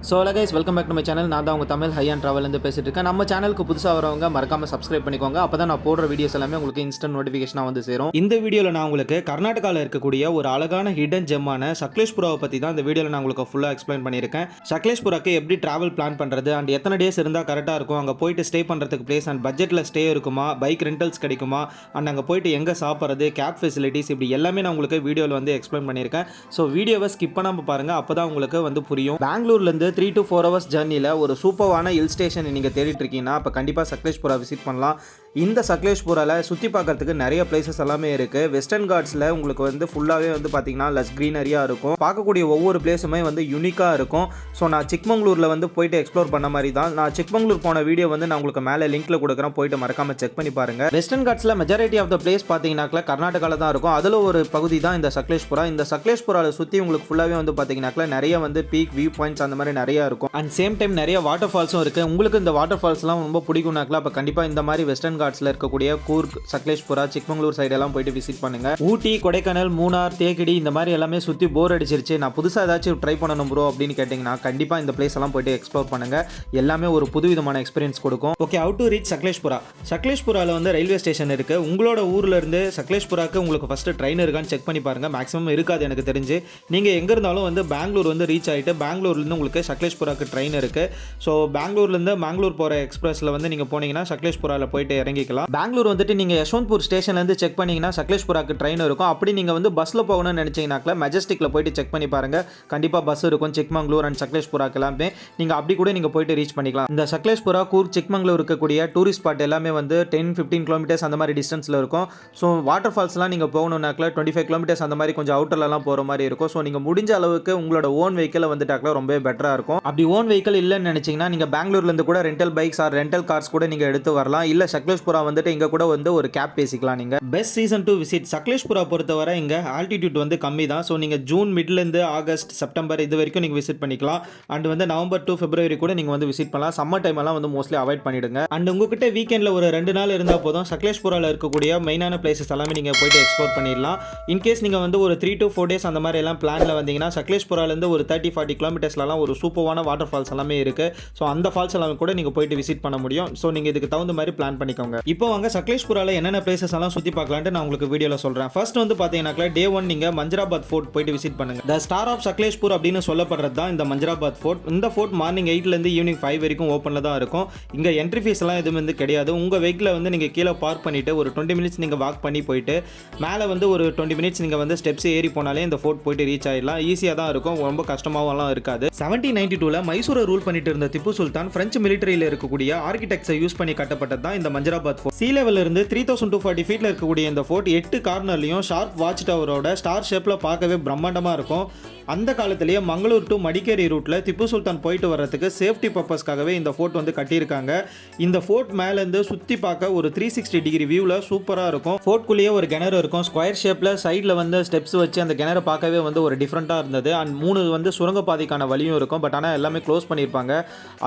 So guys welcome back to my channel. நான் தான் உங்கள் தமிழ் ஹை அண்ட் ட்ராவல்லேருந்து பேசிட்டு இருக்கேன். நம்ம சேனலுக்கு புதுசாக வரவங்க மறக்காமல் சப்ஸ்கிரைப் பண்ணிக்கோங்க. அப்போ தான் நான் போடுற வீடியோஸ் எல்லாமே உங்களுக்கு இன்ஸ்டன்ட் நோட்டிஃபிகேஷனாக வந்து சேரும். இந்த வீடியோவில் நான் உங்களுக்கு கர்நாடகாவில் இருக்கக்கூடிய ஒரு அழகான ஹிடன் ஜெம்மான சக்லேஷ்புராவை பற்றி தான் இந்த வீடியோவில் நான் உங்களுக்கு ஃபுல்லாக எக்ஸ்பிளைன் பண்ணியிருக்கேன். சக்லேஷ்புராக்கு எப்படி ட்ராவல் பிளான் பண்ணுறது அண்ட் எத்தனை டேஸ் இருந்தால் கரெக்டாக இருக்கும், அங்கே போயிட்டு ஸ்டே பண்ணுறதுக்கு பிளேஸ் அண்ட் பட்ஜெட்டில் ஸ்டே இருக்குமா, பைக் ரெண்டல்ஸ் கிடைக்குமா, அண்ட் அங்கே போயிட்டு எங்கே சாப்பிட்றது, கேப் ஃபெசிலிட்டிஸ், இப்படி எல்லாமே நான் உங்களுக்கு வீடியோவில் வந்து எக்ஸ்பிளைன் பண்ணியிருக்கேன். ஸோ வீடியோவை ஸ்கிப் பண்ணாமல் பாருங்கள், அப்போ தான் உங்களுக்கு வந்து புரியும். பெங்களூர்லேருந்து 3 to 4 hours ஜர்னியில் ஒரு சூப்பரான ஹில் ஸ்டேஷன் நீங்கள் தேடிட்டு இருக்கீங்கன்னா அப்போ கண்டிப்பாக சக்லேஷ்புரா விசிட் பண்ணலாம். இந்த சக்லேஷ்புராவில் சுற்றி பார்க்கறதுக்கு நிறைய பிளேசஸ் எல்லாமே இருக்குது. வெஸ்டர்ன் காட்ஸில் உங்களுக்கு வந்து ஃபுல்லாகவே வந்து பார்த்தீங்கன்னா லஸ் க்ரீனரியாக இருக்கும். பார்க்கக்கூடிய ஒவ்வொரு பிளேஸுமே வந்து யூனிக்காக இருக்கும். ஸோ நான் சிக்மங்களூரில் வந்து போயிட்டு எக்ஸ்ப்ளோர் பண்ண மாதிரி தான். நான் சிக்மங்களூர் போன வீடியோ வந்து நான் உங்களுக்கு மேலே லிங்க்கில் கொடுக்குறேன், போயிட்டு மறக்காமல் செக் பண்ணி பாருங்கள். வெஸ்டர்ன் காட்ஸில் மெஜாரிட்டி ஆஃப் த பிளேஸ் பார்த்தீங்கன்னாக்கா கர்நாடகாவில் தான் இருக்கும். அதில் ஒரு பகுதி தான் இந்த சக்லேஷ்புரா. இந்த சக்லேஷ்புராவில் சுற்றி உங்களுக்கு ஃபுல்லாகவே வந்து பார்த்தீங்கன்னாக்கா நிறைய வந்து பீக் வியூ பாயிண்ட்ஸ் அந்த மாதிரி நிறையா இருக்கும். அண்ட் சேம் டைம் நிறைய வாட்டர் ஃபால்ஸும் இருக்குது. உங்களுக்கு இந்த வாட்டர் ஃபால்ஸ்லாம் ரொம்ப பிடிக்கும்னாக்கா அப்போ கண்டிப்பாக இந்த மாதிரி வெஸ்டர்ன் காட்ஸில் இருக்கக்கூடிய கூர்க், சக்லேஷ்புரா, சிக்மங்களூர் சைடெல்லாம் போயிட்டு விசிட் பண்ணுங்கள். ஊட்டி, கொடைக்கானல், மூணார், தேக்கடி இந்த மாதிரி எல்லாமே சுற்றி போர் அடிச்சிருச்சு, நான் புதுசாக ஏதாச்சும் ட்ரை பண்ணணும் ப்ரோ அப்படின்னு கேட்டிங்கன்னா கண்டிப்பாக இந்த பிளேஸ் எல்லாம் போயிட்டு எக்ஸ்ப்ளோர் பண்ணுங்கள். எல்லாமே ஒரு புதுவிதமான எக்ஸ்பீரியன்ஸ் கொடுக்கும். Okay, how to reach Sakleshpura. சக்லேஷ்புராவில் வந்து ரயில்வே ஸ்டேஷன் இருக்குது. உங்களோட ஊரில் இருந்து சக்லேஷ்புராக்கு உங்களுக்கு ஃபஸ்ட்டு ட்ரெயின் இருக்கான்னு செக் பண்ணி பாருங்கள். மேக்ஸிமம் இருக்காது எனக்கு தெரிஞ்சு. நீங்கள் எங்கே இருந்தாலும் வந்து பெங்களூர் வந்து ரீச் ஆகிட்டு பெங்களூர்லேருந்து உங்களுக்கு சக்லேஷ்புராக்கு ட்ரெயின் இருக்குது. ஸோ பெங்களூர்லேருந்து பெங்களூர் போகிற எக்ஸ்பிரஸில் வந்து நீங்கள் போனீங்கன்னா சக்லேஷ்புராவில் போயிட்டு இறங்கிக்கலாம். பெங்களூர் வந்துட்டு நீங்கள் யஷ்வந்த்பூர் ஸ்டேஷன்லேருந்து செக் பண்ணிங்கன்னா சக்லேஷ்புராக்கு ட்ரெயின் இருக்கும். அப்படி நீங்கள் வந்து பஸ்ஸில் போகணும்னு நினச்சிங்கனாக்கா மெஜஸ்டிக்கில் போயிட்டு செக் பண்ணி பாருங்கள், கண்டிப்பாக பஸ் இருக்கும். சிக்மங்களூர் அண்ட் சக்லேஷ்புராக்கு எல்லாமே நீங்கள் அப்படி கூட நீங்கள் போயிட்டு ரீச் பண்ணிக்கலாம். இந்த சக்லேஷ்புரா, கூர்க், சிக்மங்களூர் இருக்கக்கூடிய டூரிஸ்ட் ஸ்பாட் எல்லாமே வந்து 10-15 கிலோமீட்டர்ஸ் அந்த மாதிரி டிஸ்டன்ஸில் இருக்கும். ஸோ வாட்டர் ஃபால்ஸ்லாம் நீங்கள் போகணுன்னாக்கா 25 கிலோமீட்டர்ஸ் அந்த மாதிரி கொஞ்சம் அவுட்டர்லாம் போகிற மாதிரி இருக்கும். ஸோ நீங்கள் முடிஞ்ச அளவுக்கு உங்களோட ஓன் வெஹிக்கில் வந்துட்டாக்கா ரொம்ப பெட்டராக இருக்கும். அப்படி ஓன் வெஹிக்கிள் இல்லைன்னு நினச்சிங்கன்னா நீங்கள் பெங்களூர்லேருந்து கூட rental bikes or rental cars கூட நீங்கள் எடுத்து வரலாம். இல்லை சக்லேஷ்புரா வந்துட்டு இங்கே கூட வந்து ஒரு கேப் பேசிக்கலாம். நீங்கள் best season to visit Sakleshpura பொறுத்தவரை இங்கே ஆல்டிடியூட் வந்து கம்மி தான். ஸோ நீங்கள் ஜூன் மிட்லேருந்து ஆகஸ்ட், செப்டம்பர் இது வரைக்கும் நீங்கள் விசிட் பண்ணிக்கலாம். அண்ட் வந்து நவம்பர் டு பிப்ரவரி கூட நீங்கள் வந்து விசிட் பண்ணலாம். சம்மர் டைம் எல்லாம் வந்து மோஸ்ட்லி அவாய்ட் பண்ணிடுங்க. அண்ட் உங்ககிட்ட வீக்கெண்டில் ஒரு 2 நாள் இருந்தால் போதும் சக்லேஷ்புராவில் இருக்கக்கூடிய மெயினான பிளேசஸ் எல்லாமே நீங்கள் போயிட்டு எக்ஸ்ப்ளோர் பண்ணிடலாம். இன்கேஸ் நீங்கள் வந்து ஒரு 3 to 4 days அந்த மாதிரி எல்லாம் பிளானில் வந்தீங்கன்னா சக்லேஷ்புராலேருந்து ஒரு 30-40 கிலோமீட்டர்ஸ்லாம் ஒரு சூப்பரான வாட்டர் ஃபால்ஸ் எல்லாமே இருக்குது. ஸோ அந்த ஃபால்ஸ் எல்லாமே கூட நீங்கள் போயிட்டு விசிட் பண்ண முடியும். ஸோ நீங்கள் இதுக்கு தகுந்த மாதிரி பிளான் பண்ணிக்கோங்க. இப்போ வாங்க சக்லேஷ்புராவில் என்னென்ன பிளேசஸ் எல்லாம் சுற்றி பார்க்கலான்ட்டு நான் உங்களுக்கு வீடியோவில் சொல்கிறேன். ஃபர்ஸ்ட் வந்து பார்த்தீங்கன்னாக்கா டே 1 நீங்கள் மஞ்சராபாத் ஃபோர்ட் போயிட்டு விசிட் பண்ணுங்கள். த ஸ்டார் ஆஃப் சக்லேஷ்பூர் அப்படின்னு சொல்லப்படுறது தான் இந்த மஞ்சராபாத் ஃபோர்ட். இந்த ஃபோர்ட் மார்னிங் 8லேருந்து ஈவினிங் 5 வரைக்கும் ஓப்பனில் தான் இருக்கும். இங்கே என்ட்ரி ஃபீஸ் எல்லாம் எதுவும் வந்து கிடையாது. உங்கள் வெஹிக்கில் வந்து நீங்கள் கீழே பார்க் பண்ணிவிட்டு ஒரு 20 மினிட்ஸ் நீங்கள் வாக் பண்ணி போயிட்டு மேலே வந்து ஒரு 20 மினிட்ஸ் நீங்கள் வந்து ஸ்டெப்ஸ் ஏறி போனாலே இந்த ஃபோர்ட் போயிட்டு ரீச் ஆகிடலாம். ஈஸியாக தான் இருக்கும், ரொம்ப கஷ்டமாகலாம் இருக்காது. 1792 மைசூரை ரூல் பண்ணிட்டு இருந்த திப்பு சுல்தான் பிரெஞ்சு மிலிட்டரியில் இருக்கக்கூடிய ஆர்கிடெக்ட்ஸை யூஸ் பண்ணி கட்டப்பட்டது தான் இந்த மஞ்சராபாத் ஃபோர்ட். சீ லெவலில் இருந்து 3240 ஃபீட்டில் இருக்கக்கூடிய இந்த ஃபோர்ட் 8 கார்னர்லையும் ஷார்ப் வாட்ச் டவரோட ஸ்டார் ஷேப்பில் பார்க்கவே பிரம்மாண்டமாக இருக்கும். அந்த காலத்திலேயே மங்களூர் டு மடிக்கேரி ரூட்டில் திப்பு சுல்தான் போயிட்டு வர்றதுக்கு சேஃப்டி பர்பஸ்க்காகவே இந்த ஃபோர்ட் வந்து கட்டியிருக்காங்க. இந்த ஃபோர்ட் மேலேருந்து சுற்றி பார்க்க ஒரு 360 டிகிரி வியூவில் சூப்பராக இருக்கும். ஃபோர்ட்குள்ளேயே ஒரு கிணறு இருக்கும், ஸ்கொயர் ஷேப்பில் சைடில் வந்து ஸ்டெப்ஸ் வச்சு அந்த கிணறு பார்க்கவே வந்து ஒரு டிஃப்ரெண்ட்டாக இருந்தது. அண்ட் 3 வந்து சுரங்கப்பாதைக்கான வழியும் இருக்கும். பட் ஆனால் எல்லாமே க்ளோஸ் பண்ணியிருப்பாங்க.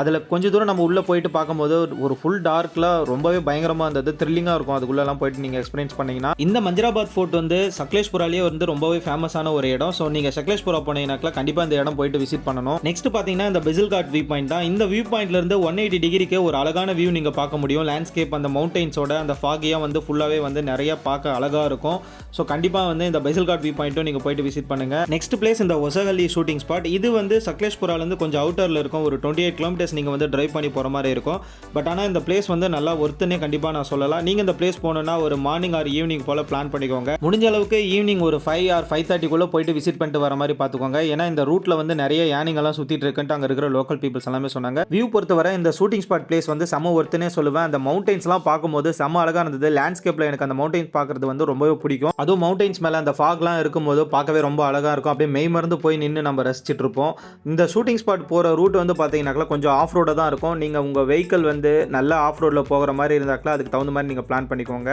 அதில் கொஞ்சம் தூரம் நம்ம உள்ளே போயிட்டு பார்க்கும்போது ஒரு ஃபுல் டார்க்கில் ரொம்பவே பயங்கரமாக இருந்தது, த்ரில்லிங்காக இருக்கும். அதுக்குள்ளெல்லாம் போயிட்டு நீங்கள் எக்ஸ்பீரியன்ஸ் பண்ணிங்கன்னா இந்த மஞ்சராபாத் ஃபோர்ட் வந்து சக்லேஷ்புராலேயே வந்து ரொம்பவே ஃபேமஸான ஒரு இடம். ஸோ நீங்கள் சக்லேஷ்புரா போனீங்கன்னாக்கா கண்டிப்பாக இந்த இடம் போயிட்டு விசிட் பண்ணணும். நெக்ஸ்ட் பார்த்தீங்கன்னா இந்த பெசில் காட் வியூ பாயிண்ட் தான். இந்த வியூ பாயிண்ட்லேருந்து 180 டிகிரிக்கு ஒரு அழகான வியூ நீங்கள் பார்க்க முடியும். லேண்ட்ஸ்கேப் அந்த மவுண்டெயின்ஸோட அந்த ஃபாகியாக வந்து ஃபுல்லாகவே வந்து நிறைய பார்க்க அழகாக இருக்கும். ஸோ கண்டிப்பாக வந்து இந்த பெசில் காட் வியூ பாயிண்ட்டும் நீங்கள் போயிட்டு விசிட் பண்ணுங்கள். நெக்ஸ்ட் பிளேஸ் இந்த ஒசகல்லி ஷூட்டிங் ஸ்பாட். இது வந்து சக்லேஷ்புராலேருந்து கொஞ்சம் அவுட்டரில் இருக்கும். ஒரு 28 கிலோமீட்டர்ஸ் நீங்கள் வந்து ட்ரைவ் பண்ணி போகிற மாதிரி இருக்கும். பட் ஆனால் இந்த பிளேஸ் வந்து நல்லா ஒர்த்துன்னே கண்டிப்பாக நான் சொல்லலாம். நீங்கள் இந்த பிளேஸ் போகணுன்னா ஒரு மார்னிங் ஆர் ஈவினிங் போல் பிளான் பண்ணிக்கோங்க. முடிஞ்ச அளவுக்கு ஈவினிங் ஒரு 5 or 5:30 போயிட்டு விசிட் பண்ணிட்டு வர மாதிரி பார்த்துக்கோங்க. ஏன்னா இந்த ரூட்டில் வந்து நிறைய யானைங்கெல்லாம் சுற்றிட்டு இருக்குன்ட்டு அங்கே இருக்கிற லோக்கல் பீப்புள்ஸ் எல்லாமே சொன்னாங்க. வியூ பொறுத்தவரை இந்த ஷூட்டிங் ஸ்பாட் பிளேஸ் வந்து செம்ம ஒர்த்துனே சொல்லுவேன். அந்த மவுண்டெயின்ஸ்லாம் பார்க்கும்போது செம்ம அழகாக இருந்தது. லேண்ட்ஸ்கேப்பில் எனக்கு அந்த மவுண்டெயின்ஸ் பார்க்குறது வந்து ரொம்பவே பிடிக்கும். அதுவும் மவுண்டெயின்ஸ் மேலே அந்த ஃபாக்லாம் இருக்கும்போது பார்க்கவே ரொம்ப அழகாக இருக்கும். அப்படியே மெய் மறந்து போய் நின்று நம்ம ரசிச்சுட்டு இருப்போம். இந்த ஷூட்டிங் ஸ்பாட் போகிற ரூட் வந்து பார்த்தீங்கன்னாக்கா கொஞ்சம் ஆஃப் ரோடாக தான் இருக்கும். நீங்கள் உங்கள் வெஹிக்கிள் வந்து நல்லா ஆஃப் ரோடில் போகிற மாதிரி இருந்தாக்கா அதுக்கு தகுந்த மாதிரி நீங்கள் பிளான் பண்ணிக்கோங்க.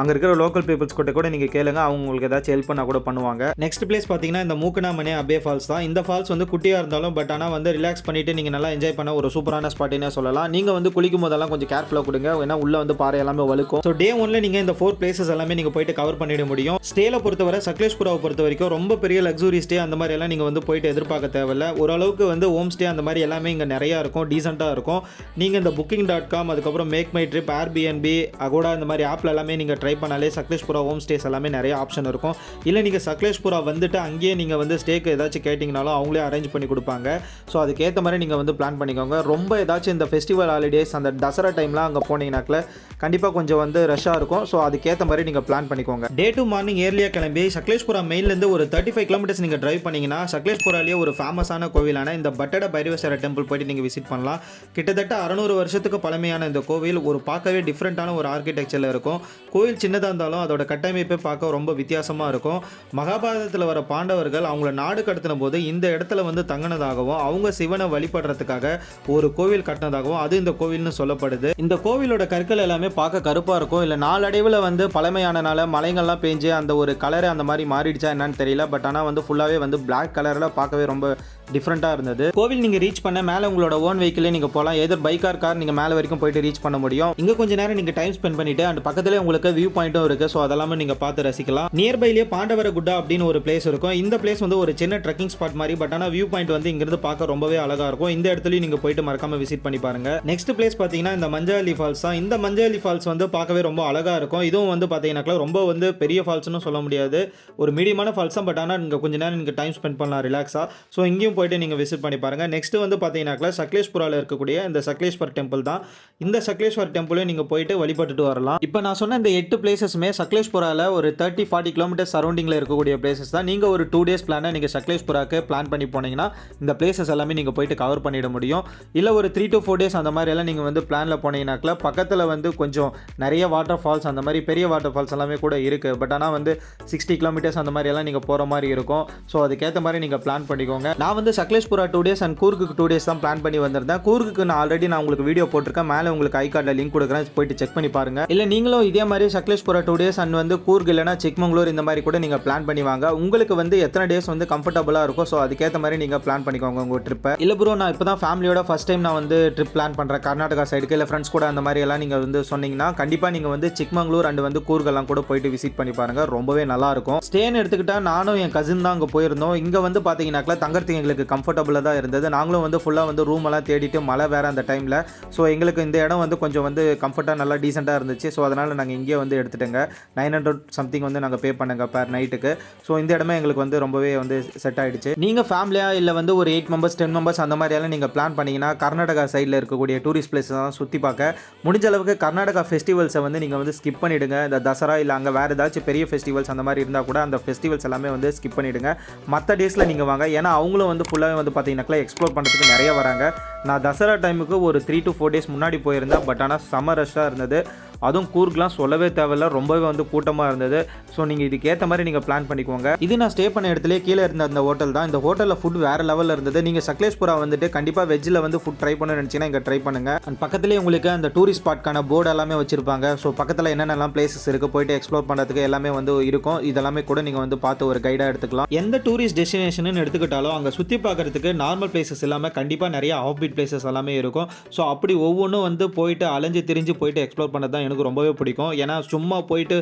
அங்கே இருக்கிற லோக்கல் பீப்புள்ஸ் கிட்ட கூட நீங்கள் கேளுங்க, அவங்க உங்களுக்கு ஏதாச்சும் ஹெல்ப் பண்ணால் கூட பண்ணுவாங்க. நெக்ஸ்ட் பிளேஸ் பார்த்தீங்கன்னா இந்த மூக்கனாமணி அபே ஃபால்ஸ் தான். இந்த ஃபால்ஸ் வந்து குட்டியாக இருந்தாலும் பட் ஆனால் வந்து ரிலாக்ஸ் பண்ணிவிட்டு நீங்கள் நல்லா என்ஜாய் பண்ண ஒரு சூப்பரான ஸ்பாட்டினே சொல்லலாம். நீங்கள் வந்து குளிக்கும் போதெல்லாம் கொஞ்சம் கேர்ஃபுல்லாக கொடுங்க, ஏன்னா உள்ளே வந்து பாறை எல்லாமே வழுக்கும். ஸோ டே 1ல நீங்கள் இந்த 4 பிளேசஸ் எல்லாமே நீங்கள் போயிட்டு கவர் பண்ணிட முடியும். ஸ்டேல பொறுத்தவரை சக்லேஷ்புராவை பொறுத்த வரைக்கும் ரொம்ப பெரிய லக்ஸுரி ஸ்டே அந்த மாதிரி எல்லாம் நீங்கள் வந்து போயிட்டு எதிர்பார்க்க தேவையில்ல. ஓரளவுக்கு வந்து ஹோம் ஸ்டே அந்த மாதிரி எல்லாமே இங்கே நிறையா இருக்கும், டீசெண்டாக இருக்கும். நீங்கள் இந்த booking.com அதுக்கப்புறம் MakeMyTrip, Airbnb, Agoda இந்த மாதிரி ஆப்பில் எல்லாமே நீங்கள் ட்ரை பண்ணாலே சக்லேஷ்புரா ஹோம் ஸ்டேஸ் எல்லாமே நிறைய ஆப்ஷன் இருக்கும். இல்லை நீங்கள் சக்லேஷ்புரா வந்துட்டு அங்கேயே நீங்கள் வந்து ஸ்டேக்கு ஏதாச்சும் கேட்டிங்கனாலும் அவங்களே அரேஞ்ச் பண்ணி கொடுப்பாங்க. ஸோ அதுக்கேற்ற மாதிரி நீங்கள் வந்து பிளான் பண்ணிக்கோங்க. ரொம்ப ஏதாச்சும் இந்த ஃபெஸ்டிவல் ஹாலிடேஸ் அந்த தசரா டைம்லாம் அங்கே போனீங்கன்னாக்கில் கண்டிப்பாக கொஞ்சம் வந்து ரஷ்ஷாக இருக்கும். ஸோ அதுக்கேற்ற மாதிரி நீங்கள் பிளான் பண்ணிக்கோங்க. டே 2 மார்னிங் ஏர்லியாக கிளம்பி சக்லேஷ்புரா மெயின்லேருந்து ஒரு 35 கிலோமீட்டர்ஸ் நீங்கள் ட்ரைவ் பண்ணிங்கன்னா சக்லேஷ்புராலேயே ஒரு ஃபேமஸான கோவிலான இந்த பட்டட பைரவேஸ்வரர் டெம்பிள் போய்ட்டு நீங்கள் விசிட் பண்ணலாம். கிட்டத்தட்ட 600 வருஷத்துக்கு பழமையான இந்த கோவில் ஒரு பார்க்கவே டிஃப்ரெண்ட்டான ஒரு ஆர்கிடெக்சரில் இருக்கும். கோவில் சின்னதாக இருந்தாலும் அதோட கட்டமைப்பை பார்க்க ரொம்ப வித்தியாசமாக இருக்கும். மகாபாரதத்தில் வர பாண்டவர்கள் அவங்கள நாடு கடத்தின போது இந்த இடத்துல வந்து தங்கினதாகவும் அவங்க சிவனை வழிபடுறதுக்காக ஒரு கோவில் கட்டினதாகவும் அது இந்த கோவில்னு சொல்லப்படுது. இந்த கோவிலோட கற்கள் எல்லாமே பார்க்க கருப்பாக இருக்கும். இல்லை நாளடைவில் வந்து பழமையானனால மலைகள்லாம் பேஞ்சு அந்த ஒரு கலரை அந்த மாதிரி மாறிடுச்சா என்னன்னு தெரியல. பட் ஆனால் வந்து ஃபுல்லாகவே வந்து பிளாக் கலரில் பார்க்கவே ரொம்ப டிஃப்ரெண்ட்டாக இருந்தது. கோவில் நீங்கள் ரீச் பண்ண மேலே உங்களோட ஓன் வெஹிக்கிளே நீங்கள் போகலாம். எதர் பைக் ஆர் கார் நீங்கள் மேலே வரைக்கும் போயிட்டு ரீச் பண்ண முடியும். இங்கே கொஞ்சம் நேரம் நீங்கள் டைம் ஸ்பெண்ட் பண்ணிட்டு அண்ட் பக்கத்துலேயே உங்களுக்கு வியூ பாயிண்ட்டும் இருக்குது. ஸோ அதெல்லாமே நீங்கள் பார்த்து ரசிக்கலாம். நியர்பைலேயே பாண்டவர குட்டா அப்படின்னு ஒரு பிளேஸ் இருக்கும். இந்த பிளேஸ் வந்து ஒரு சின்ன ட்ரெக்கிங் ஸ்பாட் மாதிரி, பட் ஆனால் வியூ பாயிண்ட் வந்து இங்கிருந்து பார்க்க ரொம்பவே அழகாக இருக்கும். இந்த இடத்துலையும் நீங்கள் போயிட்டு மறக்காம விசிட் பண்ணி பாருங்க. நெக்ஸ்ட் பிளேஸ் பார்த்தீங்கன்னா இந்த மஞ்சாலி ஃபால்ஸ் தான். இந்த மஞ்சாலி ஃபால்ஸ் வந்து பார்க்கவே ரொம்ப அழகாக இருக்கும். இதுவும் வந்து பார்த்தீங்கன்னாக்கா ரொம்ப வந்து பெரிய ஃபால்ஸ்னு சொல்ல முடியாது, ஒரு மீடியமான ஃபால்ஸ் தான். பட் ஆனால் நீங்கள் கொஞ்சம் நேரம் நீங்கள் டைம் ஸ்பெண்ட் பண்ணலாம் ரிலாக்ஸாக. ஸோ இங்கேயும் போயிட்டு நீங்கள் விசிட் பண்ணி பாருங்க. நெக்ஸ்ட் வந்து பார்த்தீங்கன்னாக்கா சக்லேஷ்புராவில் இருக்கக்கூடிய இந்த சக்லேஸ்வர் டெம்பிள் தான். இந்த சக்லேஸ்வர் டெம்பிளையும் நீங்கள் போயிட்டு வழிபட்டுட்டு வரலாம். இப்போ நான் சொன்ன இந்த 8 பிளேசஸுமே சக்லேஷ்புராவில் ஒரு 30-40 கிலோமீட்டர் சரௌண்டிங்கில் இருக்கக்கூடிய பிளேசஸ் தான். நீங்கள் ஒரு 2 டேஸ் பிளானை நீங்கள் சக்லேஷ்புராக்கு பிளான் பண்ணி போனீங்கன்னா இந்த பிளேசஸ் எல்லாமே நீங்கள் போயிட்டு கவர் பண்ணிட முடியும். இல்லை ஒரு 3 to 4 டேஸ் அந்த மாதிரி எல்லாம் நீங்கள் வந்து பிளானில் போனீங்கன்னாக்கா பக்கத்தில் வந்து கொஞ்சம் நிறைய வாட்டர் ஃபால்ஸ் அந்த மாதிரி பெரிய வாட்டர் ஃபால்ஸ் எல்லாமே கூட இருக்குது. பட் ஆனால் வந்து 60 கிலோமீட்டர்ஸ் அந்த மாதிரி எல்லாம் நீங்கள் போகிற மாதிரி இருக்கும். ஸோ அதுக்கேற்ற மாதிரி நீங்கள் பிளான் பண்ணிக்கோங்க. நான் வந்து சக்லேஷ்புரா 2 டேஸ் அண்ட் கூர்க்கு 2 டேஸ் தான் பிளான் பண்ணி வந்திருந்தேன். கூர்க்கு நான் ஆல்ரெடி உங்களுக்கு வீடியோ போட்டிருக்கேன், மேலே உங்களுக்கு ஐ கார்டில் லிங்க் கொடுக்குறேன், போயிட்டு செக் பண்ணி பாருங்க. இல்லை நீங்களும் இதே மாதிரி சக்லேஷ்புரா 2 டேஸ் அண்ட் வந்து கூர்க் இல்லைனா சிக்மங்களூர் இந்த மாதிரி கூட நீங்கள் பிளான் பண்ணி வாங்க. உங்களுக்கு வந்து எத்தனை டேஸ் வந்து கம்ஃபர்டபுளாக இருக்கும். ஸோ அதுக்கேற்ற மாதிரி நீங்கள் பிளான் பண்ணிக்கோங்க உங்கள் ட்ரிப்பை. இல்லை ப்ரோ நான் இப்போ தான் ஃபேமிலியோட ஃபஸ்ட் டைம் நான் வந்து ட்ரிப் பிளான் பண்ணுறேன் கர்நாடகா சைடுக்கு, இல்லை ஃப்ரெண்ட்ஸ் கூட அந்த மாதிரி எல்லாம் நீங்கள் வந்து சொன்னீங்கன்னா கண்டிப்பாக நீங்கள் வந்து சிக்மங்களூர் அண்ட் வந்து கூர்கெல்லாம் கூட போயிட்டு விசிட் பண்ணி பாருங்க, ரொம்பவே நல்லா இருக்கும். ஸ்டேன்னு எடுத்துக்கிட்டா நானும் என் கசின் தான் அங்கே போயிருந்தோம். இங்கே வந்து பார்த்தீங்கன்னாக்கா தங்கறதுக்கு எங்களுக்கு கம்ஃபர்டபுளாக தான் இருந்தது. நாங்களும் வந்து ஃபுல்லாக வந்து ரூம் எல்லாம் தேடிட்டு மழை வேறு அந்த டைமில். ஸோ எங்களுக்கு இந்த இடம் வந்து கொஞ்சம் வந்து கம்ஃபர்ட்டாக நல்லா டீசெண்டாக இருந்துச்சு. ஸோ அதனால் நாங்கள் இங்கேயே வந்து எடுத்துட்டோங்க. 900 சம்திங் வந்து நாங்கள் பே பண்ணுங்க பேர் நைட்டுக்கு. ஸோ இந்த இடமே எங்களுக்கு வந்து ரொம்பவே வந்து செட் ஆகிடுச்சு. நீங்கள் ஃபேமிலியாக இல்லை வந்து ஒரு 8 மெம்பர்ஸ் 10 மெம்பர்ஸ் அந்த மாதிரியெல்லாம் நீங்கள் பிளான் பண்ணிங்கன்னா கர்நாடகா சைடில் இருக்கக்கூடிய டூரிஸ்ட் பிளேஸெல்லாம் சுற்றி பார்க்க முடிஞ்ச அளவுக்கு கர்நாடகா ஃபெஸ்டிவல்ஸை வந்து நீங்கள் வந்து ஸ்கிப் பண்ணிவிடுங்க. இந்த தசரா இல்லை அங்கே வேறு ஏதாச்சும் பெரிய ஃபெஸ்டிவல்ஸ் அந்த மாதிரி இருந்தால் கூட அந்த ஃபெஸ்டிவல்ஸ் எல்லாமே வந்து ஸ்கிப் பண்ணிவிடுங்க. மற்ற டேஸில் நீங்கள் வாங்க, ஏன்னா அவங்களும் வந்து ஃபுல்லாகவே வந்து பார்த்தீங்கன்னாக்கா எக்ஸ்ப்ளோர் பண்ணுறதுக்கு நிறைய வராங்க. நான் தசரா டைமுக்கு ஒரு 3 to 4 டேஸ் முன்னாடி போயிருந்தேன். பட் ஆனால் சம்மர் ரஷ்ஷாக இருந்தது. அதுவும் கூர்க்லாம் சொல்லவே தேவையில்ல, ரொம்பவே வந்து கூட்டமாக இருந்தது. ஸோ நீங்கள் இதுக்கேற்ற மாதிரி நீங்கள் பிளான் பண்ணிக்கோங்க. இது நான் ஸ்டே பண்ண இடத்துல கீழே இருந்த அந்த ஹோட்டல் தான். இந்த ஹோட்டலில் ஃபுட் வேறு லெவலில் இருந்தது. நீங்கள் சக்லேஷ்புரா வந்துட்டு கண்டிப்பாக வெஜ்ஜில் வந்து ஃபுட் ட்ரை பண்ண நினச்சிங்கன்னா இங்கே ட்ரை பண்ணுங்கள். அண்ட் பக்கத்துலேயே உங்களுக்கு அந்த டூரிஸ்ட் ஸ்பாட்கான போர்டு எல்லாமே வச்சிருப்பாங்க. ஸோ பக்கத்தில் என்னென்னலாம் பிளேசஸ் இருக்குது போயிட்டு எக்ஸ்ப்ளோர் பண்ணுறதுக்கு எல்லாமே வந்து இருக்கும். இதெல்லாமே கூட நீங்கள் வந்து பார்த்து ஒரு கைடாக எடுத்துக்கலாம். எந்த டூரிஸ்ட் டெஸ்டினேஷன் எடுத்துக்கிட்டாலும் அங்கே சுற்றி பார்க்குறதுக்கு நார்மல் பிளேசஸ் இல்லாமல் கண்டிப்பாக நிறைய ஆஃப் பீட் பிளேசஸ் எல்லாமே இருக்கும். ஸோ அப்படி ஒவ்வொன்றும் வந்து போயிட்டு அலைஞ்சு திரிஞ்சு போயிட்டு எக்ஸ்ப்ளோர் பண்ணது தான் எனக்கு ரொம்பவே பிடிக்கும். ஏன்னா சும்மா போயிட்டு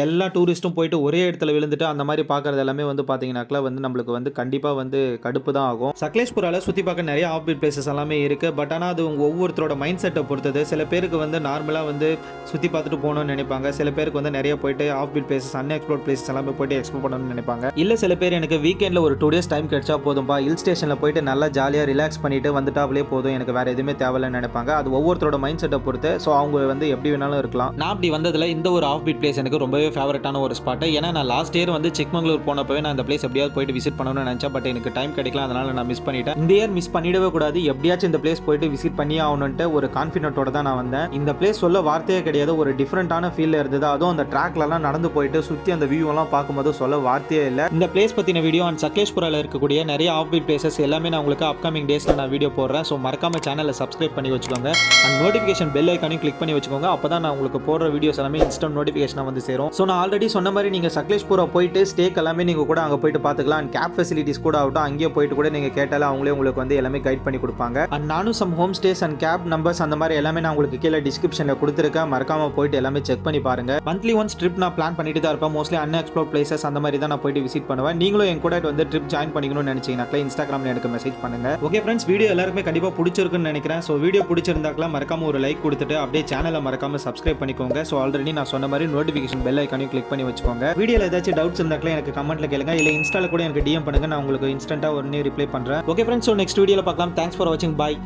எல்லா டூரிஸ்ட்டும் போயிட்டு ஒரே இடத்துல விழுந்துட்டு அந்த மாதிரி பார்க்குறது எல்லாமே வந்து பார்த்தீங்கன்னாக்கா வந்து நம்மளுக்கு வந்து கண்டிப்பாக வந்து கடுப்பு தான் ஆகும். சக்லேஷ்புராவில் சுற்றி பார்க்க நிறைய ஆஃப் பீட் பிளேசஸ் எல்லாமே இருக்குது. பட் ஆனால் அது ஒவ்வொருத்தரோட மைண்ட் செட்டை பொறுத்தது. சில பேருக்கு வந்து நார்மலாக வந்து சுற்றி பார்த்துட்டு போகணும்னு நினைப்பாங்க. சில பேருக்கு வந்து நிறைய போயிட்டு off beat places unexplored places எல்லாமே போயிட்டு எக்ஸ்ப்ளோர் பண்ணணும்னு நினைப்பாங்க. இல்லை சில பேர் எனக்கு வீக்கெண்டில் ஒரு 2 டேஸ் டைம் கிடைச்சா போதும்பா, ஹில் ஸ்டேஷனில் போயிட்டு நல்லா ஜாலியாக ரிலாக்ஸ் பண்ணிட்டு வந்துட்டாவே போதும், எனக்கு வேறு எதுவுமே தேவையில்லைன்னு நினைப்பாங்க. அது ஒவ்வொருத்தரோட மைண்ட் செட்டை பொறுத்து. ஸோ அவங்க வந்து எப்படி வேணாலும் இருக்கலாம். நான் அப்படி வந்ததில் இந்த ஒரு ஆஃப் பீட் பிளேஸ் எனக்கு ரொம்ப ரொம்பவே ஃபேவரட்டான ஒரு ஸ்பாட். ஏன்னா நான் லாஸ்ட் இயர் வந்து சிக்மங்களூர் போனப்பவே நான் இந்த பிளேஸ் எப்படியாவது போயிட்டு விசிட் பண்ணணும்னு நினைச்சேன். பட் எனக்கு டைம் கிடைக்கல, அதனால நான் மிஸ் பண்ணிட்டேன். இந்த இயர் மிஸ் பண்ணிடவே கூடாது, எப்படியாச்சும் இந்த பிளேஸ் போயிட்டு விசிட் பண்ணி ஆகணும்ட்டு ஒரு கான்ஃபிடென்ட்டோட தான் நான் வந்தேன். இந்த பிளேஸ் சொல்ல வார்த்தையே கிடையாது, ஒரு டிஃப்ரெண்டான ஃபீல் இருந்தது. அதுவும் அந்த ட்ராக்லலாம் நடந்து போயிட்டு சுற்றி அந்த வியூ எல்லாம் பார்க்கும்போது சொல்ல வார்த்தையே இல்லை. இந்த பிளேஸ் பற்றின வீடியோ அண்ட் சக்லேஷ்புராவில் இருக்கக்கூடிய நிறைய ஆஃப் பீட் பிளேசஸ் எல்லாமே நான் உங்களுக்கு அப்கமிங் டேஸில் நான் வீடியோ போடுறேன். ஸோ மறக்காம சேனலை சப்ஸ்கிரைப் பண்ணி வச்சுக்கோங்க அண்ட் நோட்டிஃபிகேஷன் பெல் ஐக்கானையும் கிளிக் பண்ணி வச்சுக்கோங்க. அப்போ தான் நான் உங்களுக்கு போடுற வீடியோஸ் எல்லாமே இன்ஸ்டன்ட் நோட்டிஃபிகேஷனாக வந்து சேரும். ஸோ நான் ஆல்ரெடி சொன்ன மாதிரி நீங்கள் சக்லேஷ்புரா போயிட்டு ஸ்டேக் எல்லாமே நீங்கள் கூட அங்கே போயிட்டு பார்த்துக்கலாம். அண்ட் கேப் ஃபெசிலிட்டிஸ் கூட ஆகட்டும், அங்கேயே போயிட்டு கூட நீங்கள் கேட்டாலும் அவங்களே உங்களுக்கு வந்து எல்லாமே கைட் பண்ணி கொடுப்பாங்க. அண்ட் நானும் some home stays and cab numbers அந்த மாதிரி எல்லாமே நான் உங்களுக்கு கீழே டிஸ்கிரிப்ஷனில் கொடுத்துருக்கேன். மறக்காம போயிட்டு எல்லாமே செக் பண்ணி பாருங்க. மந்த்லி ஒன்ஸ் ட்ரிப் நான் பிளான் பண்ணிட்டு தான் இருப்பேன். மோஸ்ட்லி அன்எக்ஸ்ப்ளோர் பிளேசஸ் அந்த மாதிரி தான் நான் போயிட்டு விசிட் பண்ணுவேன். நீங்களும் என் கூட வந்து ட்ரிப் ஜாயின் பண்ணிக்கணும்னு நினைச்சீங்கன்னா இன்ஸ்டாகிராமில் எனக்கு மெசேஜ் பண்ணுங்க. ஓகே ஃப்ரெண்ட்ஸ், வீடியோ எல்லாருக்குமே கண்டிப்பாக பிடிச்சிருக்குன்னு நினைக்கிறேன். ஸோ வீடியோ பிடிச்சிருந்தாக்கலாம் மறக்காம ஒரு லைக் கொடுத்துட்டு அப்படியே சேனலை மறக்காம சப்ஸ்கிரைப் பண்ணிக்கோங்க. ஸோ ஆல்ரெடி நான் சொன்ன மாதிரி நோட்டிஃபிகேஷன் பெல் ஐக்கானையும் கிளிக் பண்ணி வச்சுக்கோங்க. வீடியோவில் ஏதாச்சும் டவுட்ஸ் இருந்தாக்கலாம் எனக்கு கமெண்ட்ல கேளுங்க, இல்லை இன்ஸ்டால கூட எனக்கு டிஎம் பண்ணுங்க, நான் உங்களுக்கு இன்ஸ்டன்ட்டாக உடனே ரிப்ளை பண்ணுறேன். ஓகே ஃப்ரெண்ட்ஸ், ஸோ நெக்ஸ்ட் வீடியோவில் பார்க்கலாம். தேங்க்ஸ் ஃபார் வாட்சிங், பாய்.